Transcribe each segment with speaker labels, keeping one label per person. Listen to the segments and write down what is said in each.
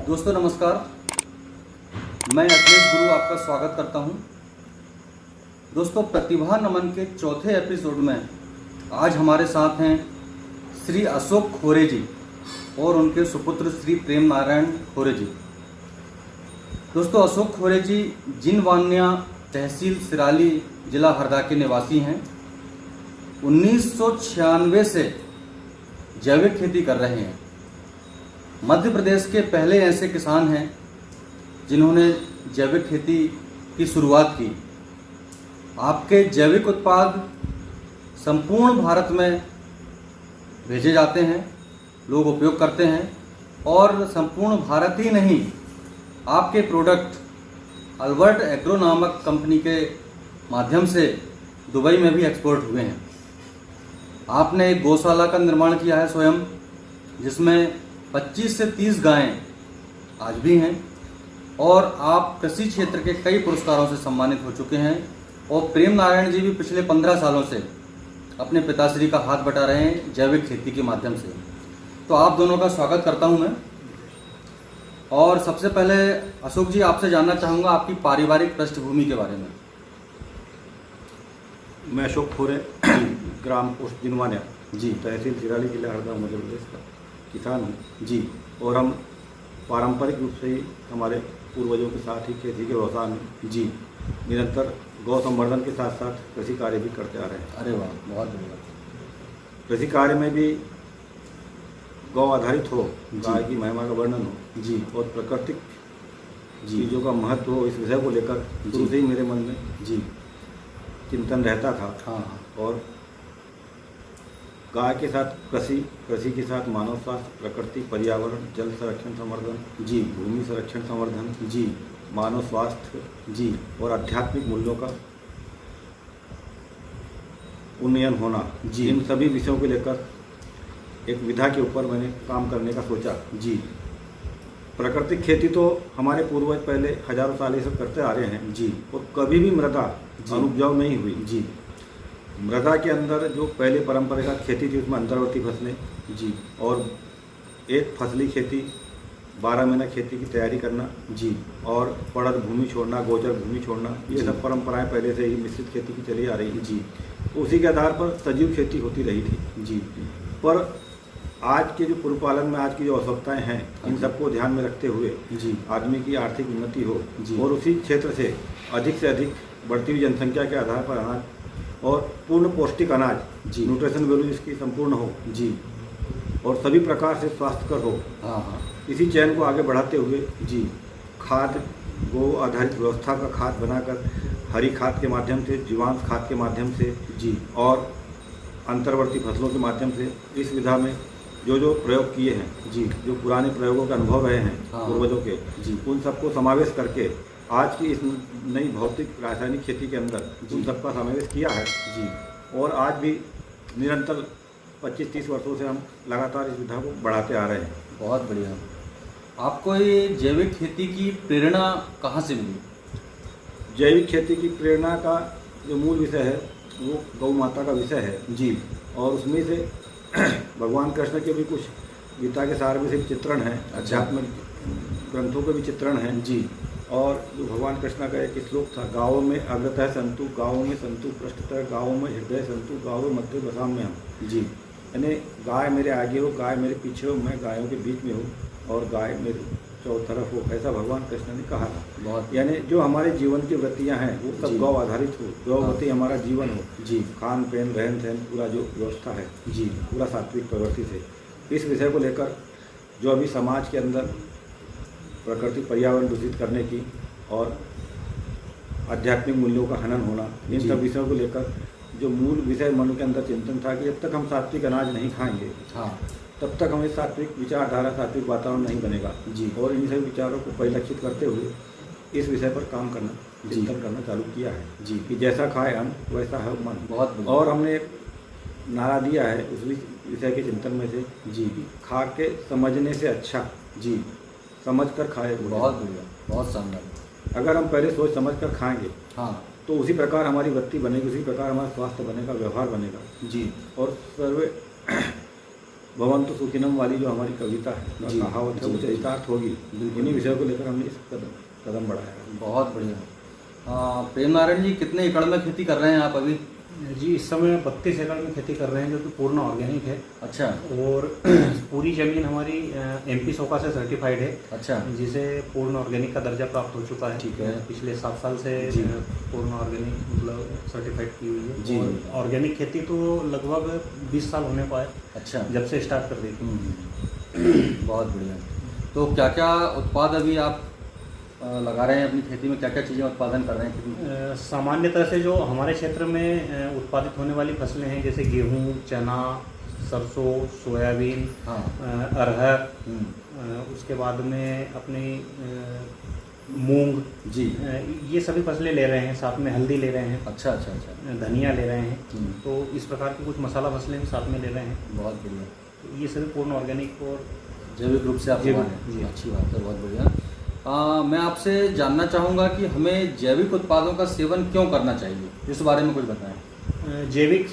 Speaker 1: दोस्तों नमस्कार, मैं अखिलेश गुरु आपका स्वागत करता हूं। दोस्तों, प्रतिभा नमन के चौथे एपिसोड में आज हमारे साथ हैं श्री अशोक खोरे जी और उनके सुपुत्र श्री प्रेम नारायण खोरे जी। दोस्तों, अशोक खोरे जी जिनवान्या तहसील सिराली जिला हरदा के निवासी हैं। 1996 से जैविक खेती कर रहे हैं। मध्य प्रदेश के पहले ऐसे किसान हैं जिन्होंने जैविक खेती की शुरुआत की। आपके जैविक उत्पाद संपूर्ण भारत में भेजे जाते हैं, लोग उपयोग करते हैं और संपूर्ण भारत ही नहीं, आपके प्रोडक्ट अल्बर्ट एग्रो नामक कंपनी के माध्यम से दुबई में भी एक्सपोर्ट हुए हैं। आपने एक गौशाला का निर्माण किया है स्वयं, जिसमें 25 से 30 गायें आज भी हैं और आप कृषि क्षेत्र के कई पुरस्कारों से सम्मानित हो चुके हैं। और प्रेम नारायण जी भी पिछले 15 सालों से अपने पिताश्री का हाथ बटा रहे हैं जैविक खेती के माध्यम से। तो आप दोनों का स्वागत करता हूं मैं। और सबसे पहले अशोक जी, आपसे जानना चाहूँगा आपकी पारिवारिक पृष्ठभूमि के बारे में।
Speaker 2: मैं अशोक खोरे, ग्राम पोस्ट जिनवान्या
Speaker 1: जी,
Speaker 2: तहसील सिराली जिला हरदा मध्य प्रदेश का किसान हूँ
Speaker 1: जी।
Speaker 2: और हम पारंपरिक रूप से ही हमारे पूर्वजों के साथ ही खेती के व्यवसाय में
Speaker 1: जी,
Speaker 2: निरंतर गौ संवर्धन के साथ साथ कृषि कार्य भी करते आ रहे हैं।
Speaker 1: अरे वाह, बहुत बढ़िया।
Speaker 2: कृषि कार्य में भी गौ आधारित हो,
Speaker 1: जी।
Speaker 2: गाय की महिमा का वर्णन हो
Speaker 1: जी
Speaker 2: और प्राकृतिक
Speaker 1: जी
Speaker 2: चीज़ों का महत्व हो, इस विषय को लेकर शुरू से ही मेरे मन में
Speaker 1: जी,
Speaker 2: चिंतन रहता था।
Speaker 1: हाँ,
Speaker 2: और गाय के साथ कृषि के साथ मानव स्वास्थ्य, प्रकृति, पर्यावरण, जल संरक्षण संवर्धन
Speaker 1: जी
Speaker 2: भूमि संरक्षण संवर्धन
Speaker 1: जी
Speaker 2: मानव स्वास्थ्य
Speaker 1: जी
Speaker 2: और आध्यात्मिक मूल्यों का उन्नयन होना,
Speaker 1: जी।
Speaker 2: इन सभी विषयों को लेकर एक विधा के ऊपर मैंने काम करने का सोचा।
Speaker 1: जी
Speaker 2: प्राकृतिक खेती तो हमारे पूर्वज पहले हजारों साल से करते आ रहे हैं
Speaker 1: जी
Speaker 2: और कभी भी मृदा
Speaker 1: जी।
Speaker 2: अनुपजाऊ नहीं हुई।
Speaker 1: जी
Speaker 2: मृदा के अंदर जो पहले परंपरागत खेती थी उसमें अंतर्वर्ती फसलें
Speaker 1: जी
Speaker 2: और एक फसली खेती, 12 महीना खेती की तैयारी करना
Speaker 1: जी
Speaker 2: और पड़त भूमि छोड़ना, गोचर भूमि छोड़ना, ये
Speaker 1: जी।
Speaker 2: सब परंपराएं पहले से ही मिश्रित खेती की चली आ रही थी।
Speaker 1: जी
Speaker 2: उसी के आधार पर सजीव खेती होती रही थी।
Speaker 1: जी
Speaker 2: पर आज के जो पशुपालन में आज की जो आवश्यकताएं हैं, इन सबको ध्यान में रखते हुए
Speaker 1: जी
Speaker 2: आदमी की आर्थिक उन्नति हो
Speaker 1: जी।
Speaker 2: और उसी क्षेत्र से अधिक बढ़ती हुई जनसंख्या के आधार पर अनाज और पूर्ण पौष्टिक अनाज,
Speaker 1: जी।
Speaker 2: न्यूट्रिशन वैल्यू इसकी संपूर्ण हो
Speaker 1: जी
Speaker 2: और सभी प्रकार से स्वास्थ्यकर हो,
Speaker 1: हाँ हाँ
Speaker 2: इसी चयन को आगे बढ़ाते हुए
Speaker 1: जी
Speaker 2: खाद, गो आधारित व्यवस्था का खाद बनाकर हरी खाद के माध्यम से, जीवांश खाद के माध्यम से
Speaker 1: जी
Speaker 2: और अंतर्वर्ती फसलों के माध्यम से इस विधा में जो प्रयोग किए हैं,
Speaker 1: जी
Speaker 2: जो पुराने प्रयोगों के अनुभव रहे हैं
Speaker 1: हाँ।
Speaker 2: पूर्वजों के,
Speaker 1: जी
Speaker 2: उन सबको समावेश करके आज की इस नई भौतिक रासायनिक खेती के अंदर
Speaker 1: जी।
Speaker 2: उन सबका समावेश किया है।
Speaker 1: जी
Speaker 2: और आज भी निरंतर 25-30 वर्षों से हम लगातार इस विधा को बढ़ाते आ रहे हैं।
Speaker 1: बहुत बढ़िया। आपको ये जैविक खेती की प्रेरणा कहाँ से मिली?
Speaker 2: जैविक खेती की प्रेरणा का जो मूल विषय है वो गौ माता का विषय है
Speaker 1: जी
Speaker 2: और उसमें से भगवान कृष्ण के भी कुछ गीता के सार में से चित्रण है, अध्यात्मिक ग्रंथों के भी चित्रण हैं।
Speaker 1: जी
Speaker 2: और जो भगवान कृष्ण का एक श्लोक था, गाँवों में अग्रतः संतु, गाँवों में संतु पृष्ठतः, गाँवों में हृदय संतु, गाँवों मध्य बसाम में हम।
Speaker 1: जी
Speaker 2: यानी गाय मेरे आगे हो, गाय मेरे पीछे हो, मैं गायों के बीच में हूँ और गाय मेरे चारों तरफ हो, ऐसा भगवान कृष्ण ने कहा था।
Speaker 1: बहुत
Speaker 2: यानी जो हमारे जीवन की वृत्तियाँ हैं वो सब
Speaker 1: जी।
Speaker 2: गौ आधारित हो, गौवती हमारा जीवन हो,
Speaker 1: जी
Speaker 2: खान पीन रहन सहन पूरा जो व्यवस्था है
Speaker 1: जी
Speaker 2: पूरा सात्विक प्रवृत्ति से। इस विषय को लेकर जो अभी समाज के अंदर प्रकृति पर्यावरण दूषित करने की और आध्यात्मिक मूल्यों का हनन होना, इन
Speaker 1: जी।
Speaker 2: सब विषयों को लेकर जो मूल विषय मन के अंदर चिंतन था कि जब तक हम सात्विक अनाज नहीं खाएंगे
Speaker 1: हाँ
Speaker 2: तब तक हमें सात्विक विचारधारा, सात्विक वातावरण नहीं बनेगा।
Speaker 1: जी
Speaker 2: और इन सभी विचारों को परिलक्षित करते हुए इस विषय पर काम करना,
Speaker 1: जी।
Speaker 2: चिंतन करना चालू किया है
Speaker 1: जी
Speaker 2: कि जैसा खाए अन्न वैसा है मन।
Speaker 1: बहुत बढ़िया।
Speaker 2: और हमने एक नारा दिया है उस विषय के चिंतन में से
Speaker 1: जी
Speaker 2: कि खा के समझने से अच्छा
Speaker 1: जी
Speaker 2: समझ कर खाए भोजन।
Speaker 1: बहुत बढ़िया, बहुत शानदार।
Speaker 2: अगर हम पहले सोच समझ कर खाएंगे
Speaker 1: हाँ
Speaker 2: तो उसी प्रकार हमारी वृत्ति बनेगी, उसी प्रकार हमारा स्वास्थ्य बनेगा, व्यवहार बनेगा।
Speaker 1: जी
Speaker 2: और सर्वे भवन्तु सुखिनम वाली जो हमारी कविता है,
Speaker 1: जी,
Speaker 2: कहावत है, वो
Speaker 1: जी,
Speaker 2: चरितार्थ होगी।
Speaker 1: बिल्कुल।
Speaker 2: इन्हीं विषयों को लेकर हमने इस कदम बढ़ाया है।
Speaker 1: बहुत बढ़िया। प्रेम नारायण जी, कितने एकड़ में खेती कर रहे हैं आप अभी?
Speaker 3: जी, इस समय 32 एकड़ में खेती कर रहे हैं, जो कि पूर्ण ऑर्गेनिक है।
Speaker 1: अच्छा।
Speaker 3: और पूरी ज़मीन हमारी एमपी सोका से सर्टिफाइड है।
Speaker 1: अच्छा।
Speaker 3: जिसे पूर्ण ऑर्गेनिक का दर्जा प्राप्त हो चुका है।
Speaker 1: ठीक है।
Speaker 3: पिछले 7 साल से
Speaker 1: जी।
Speaker 3: पूर्ण ऑर्गेनिक मतलब सर्टिफाइड की हुई है।
Speaker 1: जी।
Speaker 3: और ऑर्गेनिक खेती तो लगभग 20 साल होने को आए,
Speaker 1: अच्छा।
Speaker 3: जब से स्टार्ट कर दी थी।
Speaker 1: बहुत बढ़िया। तो क्या क्या उत्पाद अभी आप लगा रहे हैं अपनी खेती में? क्या क्या चीज़ें उत्पादन कर रहे हैं?
Speaker 3: सामान्यतः से जो हमारे क्षेत्र में उत्पादित होने वाली फसलें हैं, जैसे गेहूँ, चना, सरसों, सोयाबीन,
Speaker 1: हाँ।
Speaker 3: अरहर, उसके बाद में अपनी मूंग
Speaker 1: जी।
Speaker 3: ये सभी फसलें ले रहे हैं। साथ में हल्दी ले रहे हैं।
Speaker 1: अच्छा अच्छा अच्छा।
Speaker 3: धनिया ले रहे हैं।
Speaker 1: हम्म।
Speaker 3: तो इस प्रकार की कुछ मसाला फसलें भी साथ में ले रहे हैं।
Speaker 1: बहुत बढ़िया।
Speaker 3: तो ये सभी पूर्ण ऑर्गेनिक और
Speaker 1: जैविक रूप से आप
Speaker 3: जैविक,
Speaker 1: लगा रहे हैं।
Speaker 3: जी।
Speaker 1: अच्छी बात है, बहुत बढ़िया। मैं आपसे जानना चाहूँगा कि हमें जैविक उत्पादों का सेवन क्यों करना चाहिए, इस बारे में कुछ बताएं।
Speaker 3: जैविक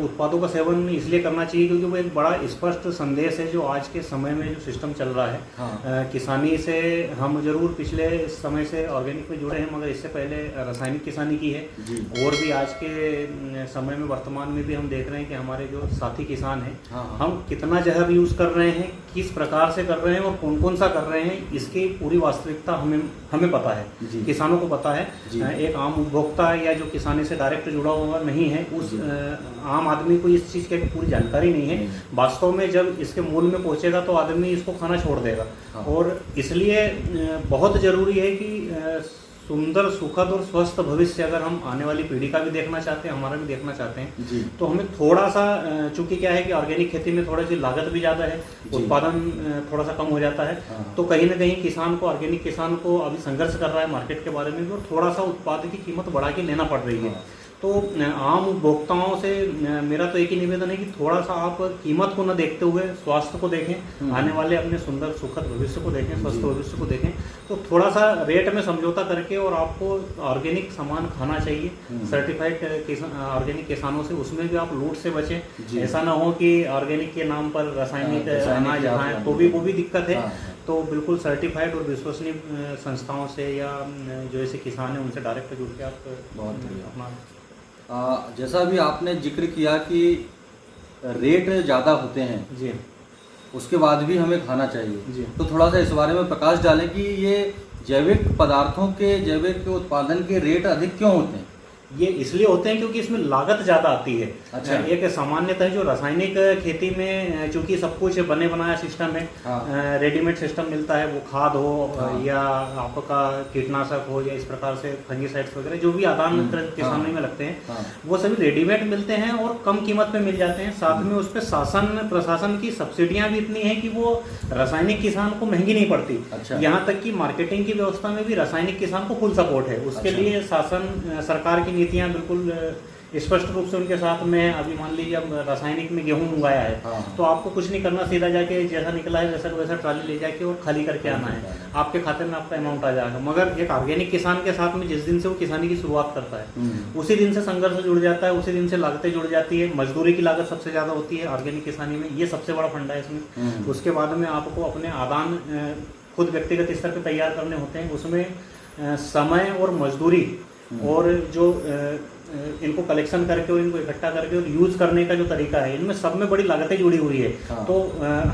Speaker 3: उत्पादों का सेवन इसलिए करना चाहिए क्योंकि वो एक बड़ा स्पष्ट संदेश है जो आज के समय में जो सिस्टम चल रहा है।
Speaker 1: हाँ।
Speaker 3: किसानी से हम जरूर पिछले समय से ऑर्गेनिक में जुड़े हैं, मगर इससे पहले रासायनिक किसानी की है।
Speaker 1: जी।
Speaker 3: और भी आज के समय में वर्तमान में भी हम देख रहे हैं कि हमारे जो साथी किसान हैं,
Speaker 1: हाँ।
Speaker 3: हम कितना जहर यूज़ कर रहे हैं, किस प्रकार से कर रहे हैं और कौन कौन सा कर रहे हैं, इसकी पूरी वास्तविकता हमें पता है।
Speaker 1: जी।
Speaker 3: किसानों को पता है।
Speaker 1: जी।
Speaker 3: एक आम उपभोक्ता या जो किसानी से डायरेक्ट जुड़ा हुआ नहीं है, उस आम आदमी को इस चीज़ की पूरी जानकारी नहीं है। वास्तव में जब इसके मूल में पहुंचेगा तो आदमी इसको खाना छोड़ देगा।
Speaker 1: हाँ।
Speaker 3: और इसलिए बहुत ज़रूरी है कि सुंदर, सुखद और स्वस्थ भविष्य अगर हम आने वाली पीढ़ी का भी देखना चाहते हैं, हमारा भी देखना चाहते हैं,
Speaker 1: जी।
Speaker 3: तो हमें थोड़ा सा, चूंकि क्या है कि ऑर्गेनिक खेती में थोड़ी सी लागत भी ज़्यादा है,
Speaker 1: जी।
Speaker 3: उत्पादन थोड़ा सा कम हो जाता है।
Speaker 1: हाँ।
Speaker 3: तो कहीं ना कहीं किसान को, ऑर्गेनिक किसान को अभी संघर्ष कर रहा है मार्केट के बारे में भी, और थोड़ा सा उत्पाद की कीमत बढ़ा के लेना पड़ रही है।
Speaker 1: हाँ।
Speaker 3: तो आम उपभोक्ताओं से मेरा तो एक ही निवेदन है कि थोड़ा सा आप कीमत को न देखते हुए स्वास्थ्य को देखें, आने वाले अपने सुंदर सुखद भविष्य को देखें, स्वस्थ भविष्य को देखें। तो थोड़ा सा रेट में समझौता करके और आपको ऑर्गेनिक सामान खाना चाहिए सर्टिफाइड ऑर्गेनिक किसानों से। उसमें भी आप लूट से बचें। ऐसा ना हो कि ऑर्गेनिक के नाम पर रासायनिक अनाज खाएं, तो भी वो भी दिक्कत है। तो बिल्कुल सर्टिफाइड और विश्वसनीय संस्थाओं से या जो ऐसे किसान हैं उनसे डायरेक्ट जुड़ के आप
Speaker 1: बहुत बढ़िया।
Speaker 3: अपना
Speaker 1: जैसा अभी आपने जिक्र किया कि रेट ज़्यादा होते हैं,
Speaker 3: जी,
Speaker 1: उसके बाद भी हमें खाना चाहिए।
Speaker 3: जी।
Speaker 1: तो थोड़ा सा इस बारे में प्रकाश डालें कि ये जैविक पदार्थों के, जैविक उत्पादन के रेट अधिक क्यों होते हैं?
Speaker 3: ये इसलिए होते हैं क्योंकि इसमें लागत ज़्यादा आती है।
Speaker 1: अच्छा।
Speaker 3: एक सामान्यतः जो रासायनिक खेती में चूंकि सब कुछ बने बनाया सिस्टम है,
Speaker 1: हाँ।
Speaker 3: रेडीमेड सिस्टम मिलता है, वो खाद हो
Speaker 1: हाँ।
Speaker 3: या आपका कीटनाशक हो या इस प्रकार से फंगीसाइड्स वगैरह जो भी आदान किसानी में लगते हैं,
Speaker 1: हाँ।
Speaker 3: वो सभी रेडीमेड मिलते हैं और कम कीमत पे मिल जाते हैं। साथ में उस पर शासन प्रशासन की सब्सिडियां भी इतनी है कि वो रासायनिक किसान को महंगी नहीं पड़ती।
Speaker 1: अच्छा।
Speaker 3: यहाँ तक कि मार्केटिंग की व्यवस्था में भी रासायनिक किसान को फुल सपोर्ट है। उसके
Speaker 1: अच्छा।
Speaker 3: लिए शासन, सरकार की नीतियां बिल्कुल स्पष्ट रूप से उनके साथ में। अभी मान लीजिए अब रासायनिक में गेहूं मंगाया है,
Speaker 1: हाँ।
Speaker 3: तो आपको कुछ नहीं करना, सीधा जाके जैसा निकला है वैसा वैसा ट्राली ले जाके और खाली करके आना है, आपके खाते में आपका अमाउंट आ जाएगा। मगर एक ऑर्गेनिक किसान के साथ में जिस दिन से वो किसानी की शुरुआत करता है, उसी दिन से संघर्ष जुड़ जाता है, उसी दिन से लागतें जुड़ जाती है। मजदूरी की लागत सबसे ज़्यादा होती है ऑर्गेनिक किसानी में, ये सबसे बड़ा फंडा है इसमें। उसके बाद में आपको अपने आदान खुद व्यक्तिगत स्तर पर तैयार करने होते हैं। उसमें समय और मजदूरी और जो इनको कलेक्शन करके और इनको इकट्ठा करके और यूज करने का जो तरीका है, इनमें सब में बड़ी लागतें जुड़ी हुई है।
Speaker 1: हाँ।
Speaker 3: तो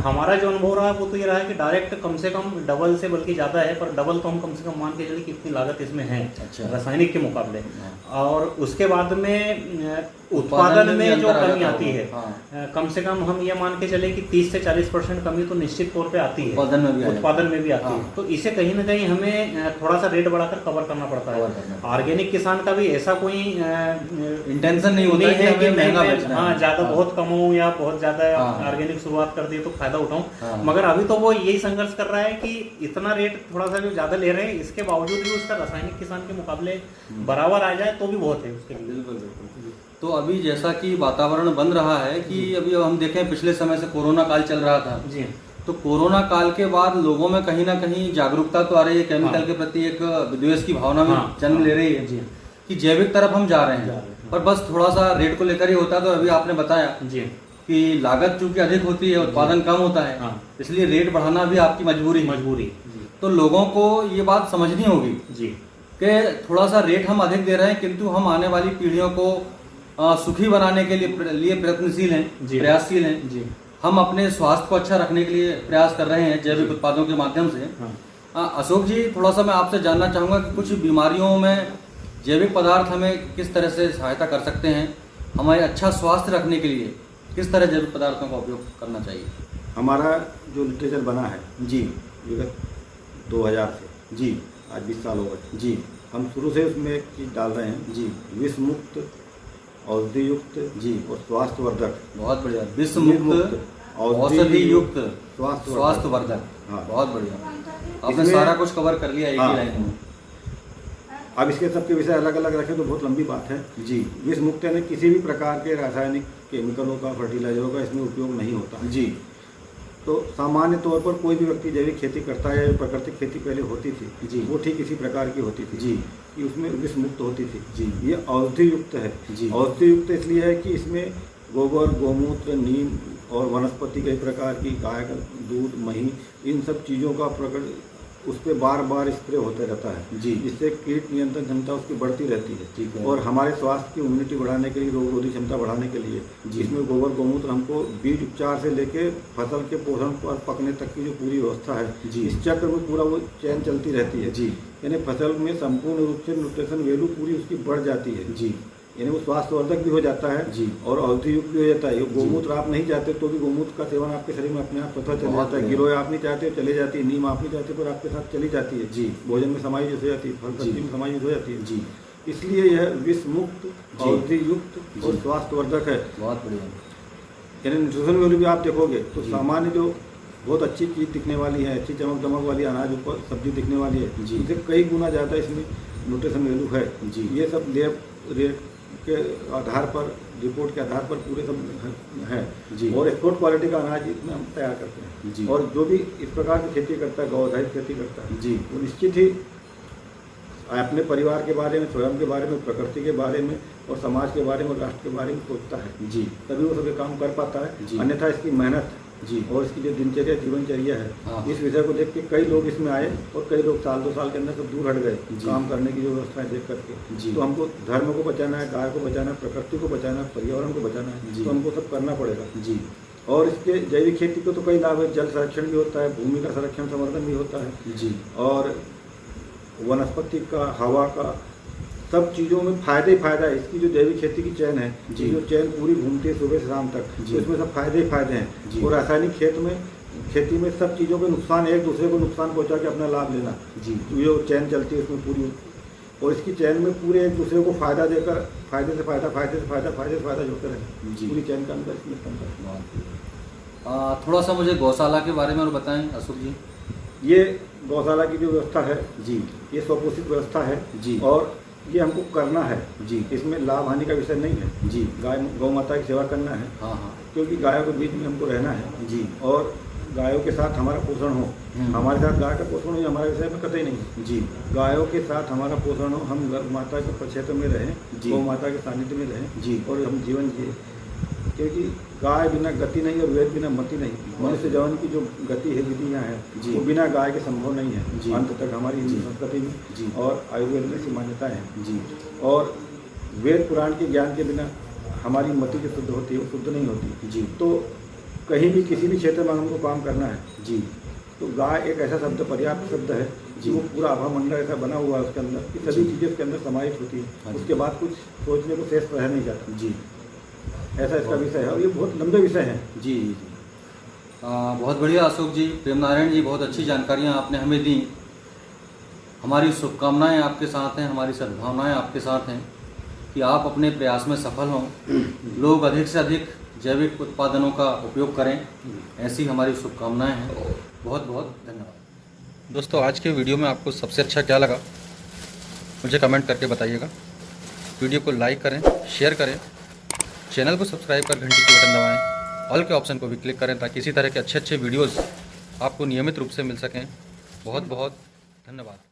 Speaker 3: हमारा जो अनुभव रहा वो तो ये रहा है कि डायरेक्ट कम से कम डबल से बल्कि ज़्यादा है, पर डबल तो हम कम से कम मान के चलिए कि इतनी लागत इसमें है।
Speaker 1: अच्छा।
Speaker 3: रासायनिक के मुकाबले।
Speaker 1: हाँ।
Speaker 3: और उसके बाद में उत्पादन में जो कमी आती है,
Speaker 1: हाँ।
Speaker 3: कम से कम हम ये मान के चले कि 30 से 40% कमी तो निश्चित तौर पे आती है,
Speaker 1: उत्पादन में भी
Speaker 3: आती है।
Speaker 1: हाँ।
Speaker 3: तो इसे कहीं ना कहीं हमें थोड़ा सा रेट बढ़ाकर कवर करना पड़ता है। ऑर्गेनिक किसान का भी ऐसा कोई
Speaker 1: इंटेंशन नहीं होता है कि महंगा बेचना है।
Speaker 3: हाँ, ज्यादा बहुत कम हो या बहुत ज्यादा
Speaker 1: हाँ।
Speaker 3: ऑर्गेनिक शुरुआत कर दी तो फायदा उठाऊं।
Speaker 1: हाँ।
Speaker 3: मगर अभी तो वो यही संघर्ष कर रहा है कि इतना रेट थोड़ा सा जो ज्यादा ले रहे हैं, इसके बावजूद भी उसका रासायनिक किसान के मुकाबले बराबर आ जाए तो भी बहुत है उसके लिए।
Speaker 1: बिल्कुल बिल्कुल। तो अभी जैसा कि वातावरण बन रहा है कि अभी हम देखें, पिछले समय से कोरोना काल चल रहा था
Speaker 3: जी,
Speaker 1: तो कोरोना काल के बाद लोगों में कहीं ना कहीं जागरूकता तो आ रही है, केमिकल
Speaker 3: हाँ।
Speaker 1: के प्रति एक विद्वेष की भावना भी
Speaker 3: हाँ,
Speaker 1: जन्म
Speaker 3: हाँ,
Speaker 1: ले रही है
Speaker 3: जी,
Speaker 1: कि जैविक तरफ हम जा रहे हैं, पर बस थोड़ा सा रेट को लेकर ही होता है। तो अभी आपने बताया
Speaker 3: जी,
Speaker 1: कि लागत चूंकि अधिक होती है, उत्पादन कम होता है,
Speaker 3: हाँ।
Speaker 1: इसलिए रेट बढ़ाना भी आपकी मजबूरी है।
Speaker 3: जी
Speaker 1: तो लोगों को ये बात समझनी होगी
Speaker 3: जी
Speaker 1: कि थोड़ा सा रेट हम अधिक दे रहे हैं, किंतु हम आने वाली पीढ़ियों को सुखी बनाने के लिए प्रयत्नशील हैं,
Speaker 3: जी।
Speaker 1: प्रयासशील हैं।
Speaker 3: जी
Speaker 1: हम अपने स्वास्थ्य को अच्छा रखने के लिए प्रयास कर रहे हैं जैविक उत्पादों के माध्यम से।
Speaker 3: हाँ।
Speaker 1: अशोक जी, थोड़ा सा मैं आपसे जानना चाहूँगा कि कुछ बीमारियों में जैविक पदार्थ हमें किस तरह से सहायता कर सकते हैं, हमारे अच्छा स्वास्थ्य रखने के लिए किस तरह जैविक पदार्थों का उपयोग करना चाहिए?
Speaker 2: हमारा जो लिटरेचर बना है
Speaker 1: जी
Speaker 2: विगत 2000 से
Speaker 1: जी
Speaker 2: आज 20 साल हो गए,
Speaker 1: जी
Speaker 2: हम शुरू से उसमें एक चीज़ डाल रहे हैं,
Speaker 1: जी
Speaker 2: विष मुक्त, औषधि युक्त
Speaker 1: जी।
Speaker 2: और स्वास्थ्यवर्धक।
Speaker 1: बहुत बढ़िया। विष मुक्त, औषधि युक्त, स्वास्थ्यवर्धक।
Speaker 2: हाँ।
Speaker 1: बहुत बढ़िया, आपने
Speaker 2: इसमें-
Speaker 1: सारा कुछ कवर कर लिया एक ही
Speaker 2: हाँ।
Speaker 1: लाइन में।
Speaker 2: अब इसके सबके विषय अलग अलग रखें तो बहुत लंबी बात है।
Speaker 1: जी
Speaker 2: विष मुक्त यानी किसी भी प्रकार के रासायनिक केमिकलों का, फर्टिलाइजरों का इसमें उपयोग नहीं होता।
Speaker 1: जी
Speaker 2: तो सामान्य तौर पर कोई भी व्यक्ति जैविक खेती करता है या प्राकृतिक खेती पहले होती थी,
Speaker 1: जी।
Speaker 2: वो ठीक इसी प्रकार की होती थी
Speaker 1: जी
Speaker 2: कि उसमें विष मुक्त होती थी।
Speaker 1: जी।
Speaker 2: ये औषधि युक्त है।
Speaker 1: जी।
Speaker 2: औषधि युक्त इसलिए है कि इसमें गोबर, गोमूत्र, नीम और वनस्पति कई प्रकार की, गाय का दूध, मही, इन सब चीज़ों का उस पर बार बार स्प्रे होता रहता है,
Speaker 1: जी।
Speaker 2: जिससे कीट नियंत्रण क्षमता उसकी बढ़ती रहती है।
Speaker 1: ठीक है।
Speaker 2: और हमारे स्वास्थ्य की इम्यूनिटी बढ़ाने के लिए, रोग रोधी क्षमता बढ़ाने के लिए
Speaker 1: जी।
Speaker 2: इसमें गोबर, गोमूत्र हमको बीज उपचार से लेके फसल के पोषण पर पकने तक की जो पूरी व्यवस्था है,
Speaker 1: जी।
Speaker 2: इस चक्र में पूरा वो चैन चलती रहती है।
Speaker 1: जी
Speaker 2: यानी फसल में संपूर्ण रूप से न्यूट्रिशन वैल्यू पूरी उसकी बढ़ जाती है।
Speaker 1: जी
Speaker 2: यानी वो स्वास्थ्यवर्धक भी हो जाता है
Speaker 1: जी।
Speaker 2: और औषधि युक्त भी हो जाता है। ये गोमूत्र आप नहीं चाहते तो भी गोमूत्र का सेवन आपके शरीर में अपने आप स्वतः चले
Speaker 1: बहुत
Speaker 2: जाता है।
Speaker 1: बढ़िया।
Speaker 2: गिरोय आप नहीं चाहते हो चले जाती है, नीम आप नहीं चाहते पर आपके साथ चली जाती है।
Speaker 1: जी।
Speaker 2: भोजन में समायोजित हो जाती है, फल सब्जी
Speaker 1: जी।
Speaker 2: में समायोजित हो जाती है।
Speaker 1: जी
Speaker 2: इसलिए यह विष मुक्त,
Speaker 1: जी।
Speaker 2: औषधि युक्त और
Speaker 1: जी।
Speaker 2: स्वास्थ्यवर्धक है।
Speaker 1: बहुत बढ़िया।
Speaker 2: यानी न्यूट्रिशन वैल्यू भी आप देखोगे तो
Speaker 1: जी।
Speaker 2: सामान्य जो बहुत अच्छी चीज़ दिखने वाली है, अच्छी चमक दमक वाली अनाज ऊपर सब्जी दिखने वाली है,
Speaker 1: जी।
Speaker 2: इससे कई गुना ज़्यादा इसमें न्यूट्रिशन वैल्यू है।
Speaker 1: जी।
Speaker 2: ये सब लेब रेट के आधार पर, रिपोर्ट के आधार पर पूरे सब है।
Speaker 1: जी।
Speaker 2: और एक्सपोर्ट क्वालिटी का अनाज इसमें हम तैयार करते
Speaker 1: जी।
Speaker 2: हैं। और जो भी इस प्रकार की खेती करता है, गौ आधारित खेती करता है,
Speaker 1: जी।
Speaker 2: वो निश्चित ही अपने परिवार के बारे में, स्वयं के बारे में, प्रकृति के बारे में और समाज के बारे में और राष्ट्र के बारे में सोचता है।
Speaker 1: जी
Speaker 2: तभी वो सभी काम कर पाता
Speaker 1: जी।
Speaker 2: है। अन्यथा इसकी मेहनत
Speaker 1: जी
Speaker 2: और इसकी जो दिनचर्या, जीवनचर्या
Speaker 1: हाँ।
Speaker 2: है, इस विषय को देख के कई लोग इसमें आए और कई लोग साल 2 साल के अंदर सब दूर हट गए
Speaker 1: जी।
Speaker 2: काम करने की जो व्यवस्थाएं देख करके।
Speaker 1: जी।
Speaker 2: तो हमको धर्म को बचाना है, गाय को बचाना है, प्रकृति को बचाना है, पर्यावरण को बचाना है,
Speaker 1: जी।
Speaker 2: तो हमको सब करना पड़ेगा।
Speaker 1: जी
Speaker 2: और इसके जैविक खेती को तो कई लाभ है। जल संरक्षण भी होता है, भूमि का संरक्षण, संवर्धन भी होता है
Speaker 1: जी
Speaker 2: और वनस्पति का, हवा का, सब चीज़ों में फायदा ही फायदा है। इसकी जो जैविक खेती की चैन है,
Speaker 1: जी।
Speaker 2: जो चैन पूरी घूमती है सुबह से शाम तक,
Speaker 1: जी।
Speaker 2: तो इसमें सब फायदे ही फायदे
Speaker 1: जी।
Speaker 2: हैं। और रासायनिक खेती में सब चीज़ों के नुकसान, एक दूसरे को नुकसान पहुंचा के अपना लाभ लेना,
Speaker 1: जी
Speaker 2: तो जो चैन चलती है उसमें पूरी, और इसकी चैन में पूरे एक दूसरे को फायदा देकर फायदे से फायदा, फायदे से फायदा, फायदे से फायदा जोड़ते रहे।
Speaker 1: जी।
Speaker 2: पूरी चैन का अंदर इसमें स्तंभ है।
Speaker 1: बहुत बढ़िया। थोड़ा सा मुझे गौशाला के बारे में और बताएं अशोक जी।
Speaker 2: ये गौशाला की जो व्यवस्था है,
Speaker 1: जी
Speaker 2: ये स्वपोषित व्यवस्था है
Speaker 1: जी।
Speaker 2: और ये हमको करना है।
Speaker 1: जी
Speaker 2: इसमें लाभ हानि का विषय नहीं है।
Speaker 1: जी
Speaker 2: गौ माता की सेवा करना है,
Speaker 1: हाँ हाँ
Speaker 2: क्योंकि गायों के बीच में हमको रहना है
Speaker 1: जी
Speaker 2: और गायों के साथ हमारा पोषण हो।
Speaker 1: हम्म।
Speaker 2: हमारे साथ गाय का पोषण हो, हमारे विषय में कतई नहीं है।
Speaker 1: जी
Speaker 2: गायों के साथ हमारा पोषण हो, हम गर्भ माता के प्रक्षेत्र में रहें,
Speaker 1: जी।
Speaker 2: गौ माता के सानिध्य में रहें
Speaker 1: जी।
Speaker 2: और हम जीवन जिए। क्योंकि गाय बिना गति नहीं और वेद बिना मति नहीं। मनुष्य जीवन की जो गति है, विधियाँ
Speaker 1: जी।
Speaker 2: हैं, वो बिना गाय के संभव नहीं
Speaker 1: जी।
Speaker 2: है अंत तक हमारी हिंदू
Speaker 1: जी।
Speaker 2: संस्कृति में
Speaker 1: जी।
Speaker 2: और आयुर्वेद में ऐसी मान्यताएँ हैं।
Speaker 1: जी
Speaker 2: और वेद पुराण के ज्ञान के बिना हमारी मति जो शुद्ध होती है वो शुद्ध नहीं होती।
Speaker 1: जी
Speaker 2: तो कहीं भी किसी भी क्षेत्र में हमको काम करना है
Speaker 1: जी
Speaker 2: तो गाय एक ऐसा शब्द, पर्याप्त शब्द है
Speaker 1: जी।
Speaker 2: कि वो पूरा आभा मंडल ऐसा बना हुआ है उसके अंदर कि सभी
Speaker 1: जी।
Speaker 2: चीज़ें उसके अंदर समाहित होती
Speaker 1: हाँ
Speaker 2: है।
Speaker 1: जी।
Speaker 2: उसके बाद कुछ सोचने को शेष रह नहीं जाता।
Speaker 1: जी
Speaker 2: ऐसा इसका विषय है और ये बहुत लंबे विषय हैं।
Speaker 1: जी जी बहुत बढ़िया अशोक जी, प्रेम नारायण जी, बहुत अच्छी जानकारियाँ आपने हमें दी। हमारी शुभकामनाएं आपके साथ हैं, हमारी सद्भावनाएं आपके साथ हैं कि आप अपने प्रयास में सफल हों, लोग अधिक से अधिक जैविक उत्पादनों का उपयोग करें, ऐसी हमारी शुभकामनाएं हैं। बहुत बहुत धन्यवाद। दोस्तों, आज के वीडियो में आपको सबसे अच्छा क्या लगा मुझे कमेंट करके बताइएगा। वीडियो को लाइक करें, शेयर करें, चैनल को सब्सक्राइब कर घंटी की बटन दबाएं, ऑल के ऑप्शन को भी क्लिक करें ताकि इसी तरह के अच्छे अच्छे वीडियोज़ आपको नियमित रूप से मिल सकें। बहुत बहुत धन्यवाद।